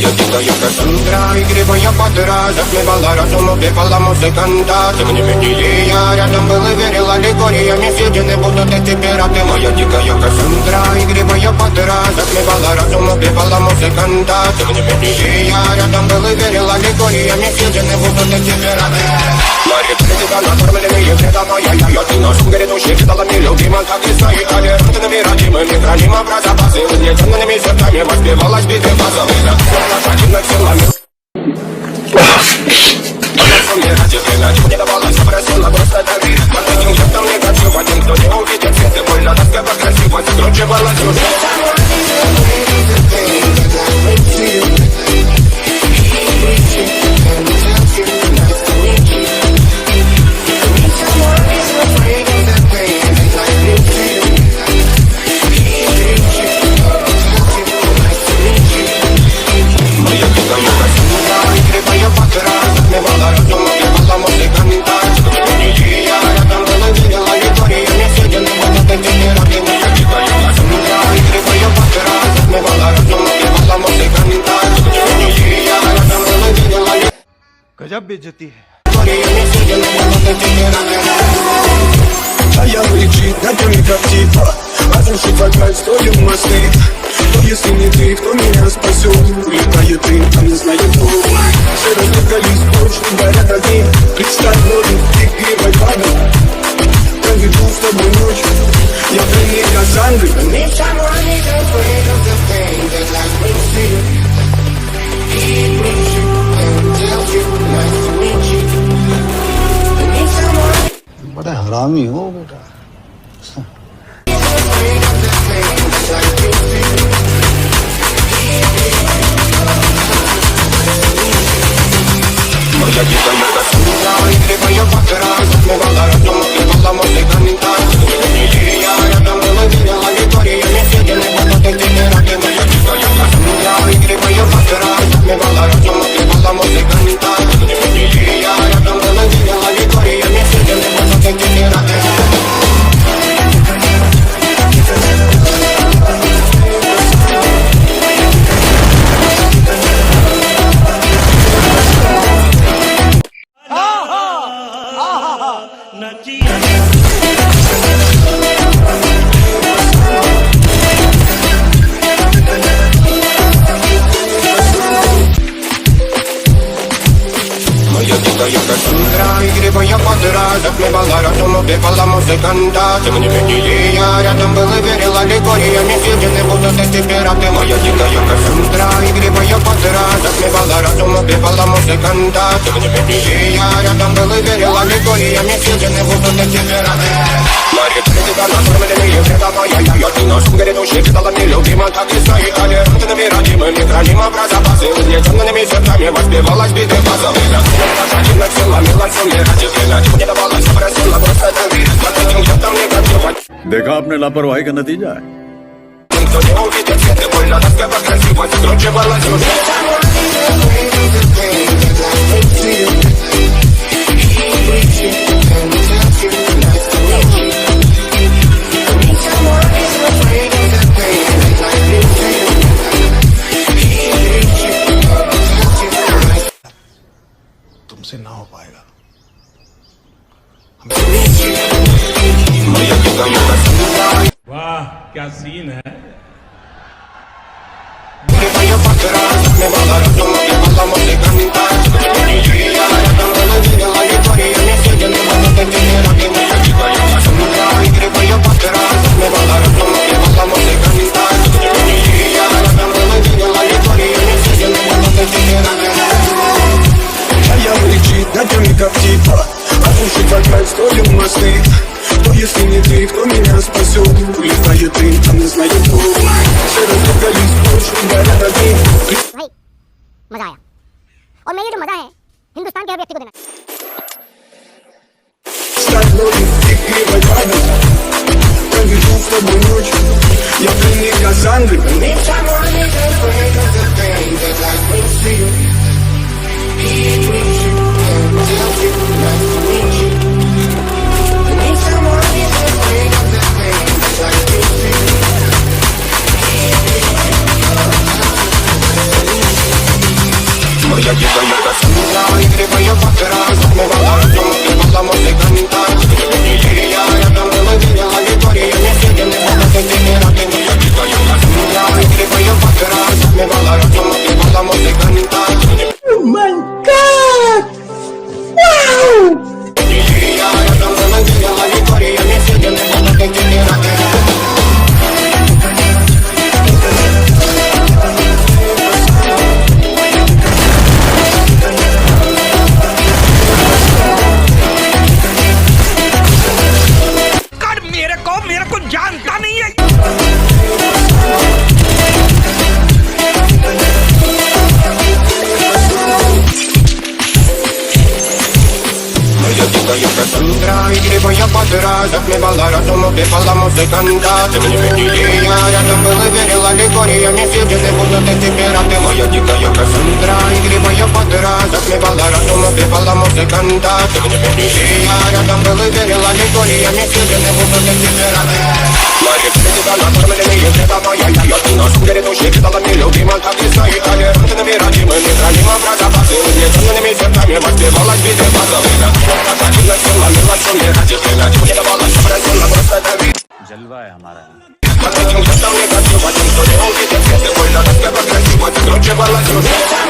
Моя дикая Кассандра, игривая подра, затмевала разум, убивала музыканта. Тем не менее я рядом был и верил аллегориями, съедены будут эти пираты. Моя дикая Кассандра, игривая подра, затмевала разум, убивала музыканта. Тем не менее я рядом был и верил аллегориями, съедены будут эти пираты. Мария, критика, накормленные предала я ты нашим грядущим кидалами любима, как и свои толерантными родимыми, храним образа базы, угнетенными сердцами воспевалась биты базовых. Противных силами не давалась, попросила просто дави. Под таким жестом негатив, один, кто не увидит свет, и больно тоска покрасиво закручивалась уже. गजब बेइज्जती है। А я лечит на теме как типа разрушить вокаль, строим мосты. Но если не ты, кто меня спасет? Улетает ты, а не знаю кто. Все разбегались, поручни горят огни. Представь ноги, игривой падал. Проведу с тобой ночь. Я пленник Кассандры. बड़ा हरामी हो बेटा। Моя дикая Кассандра, игривая подра, затмевала разум, убивала музыканта. И я рядом был и верил аллегориями, съедены будут эти пираты. Моя дикая Кассандра, игривая подра, затмевала разум, убивала музыканта. И я рядом был и верил аллегориями, съедены будут эти пираты. Моя дикая Кассандра, игривая подра, затмевала разум, убивала музыканта. Тем не менее я рядом был и верил аллегориями, съедены будут эти пираты. Моя дикая Кассандра, игривая подра, затмевала разум, убивала музыканта. Тем не менее я рядом был и верил аллегориями, съедены будут эти пираты. Мария, критика, накормленные предала я ты нашим грядущим кидалами любима, как и свои толерантными родимыми, храним образа базы, угнетенными сердцами воспевалась биты базовых. Противных силами лансами ради время, не давалась, попросила просто дави. Под таким жестом негатив. देखा आपने लापरवाही का नतीजा है। Никто не увидит свет, и больно тоска покрасиво закручивалась уже. तुमसे ना हो पाएगा। Моя дикая Кассандра, वाह क्या सीन है। игривая подра, затмевала разум, убивала музыканта. И я рядом был и верил аллегориями, съедены будут эти пираты. Моя дикая Кассандра, игривая подра, затмевала разум, убивала музыканта. И я рядом был и верил аллегориями, съедены будут эти пираты. А я лечит на теме как типа разрушить вокаль, строим мосты. Но если не ты, кто меня спасет? Улетает ты, а не знаю кто. Все разбегались, поручни горят огни. भाई मजा आया और मैं ये जो मजा है हिंदुस्तान के हर व्यक्ति को देना Представь ноги, игривой падал. Проведу с тобой ночь. Я пленник Кассандры. твоя подра затмевала разум, убивала музыканта. И я рядом был и верила Викториями съедены будут эти пираты. Моя дикая Кассандра, игривая подра затмевала разум, убивала музыканта. И я рядом был и верила Викториями съедены будут эти пираты. मेरे को जानता नहीं है। Моя дикая Кассандра, игривая подра затмевала разум, убивала музыканта. Тем не менее я рядом был и верила Викториями съедены будут эти пираты. Моя дикая Кассандра, игривая подра затмевала разум, убивала музыканта. Тем не менее я рядом был и верила Викториями съедены будут эти пираты. Мои всегда накормленные, это моя я ты наш грядущий питала нелюбима, как и свои толерантными родимыми, хранимо врагопасы, неземными сердцами воспевалась битвы базовых. Отходила сила, мила шуме, ради клинать, мне давала сообразила, просто дави. जलवा है हमारा Под этим костом не красиво, тем, что не увидит, если больно, так я красиво, ты круче балансируешь.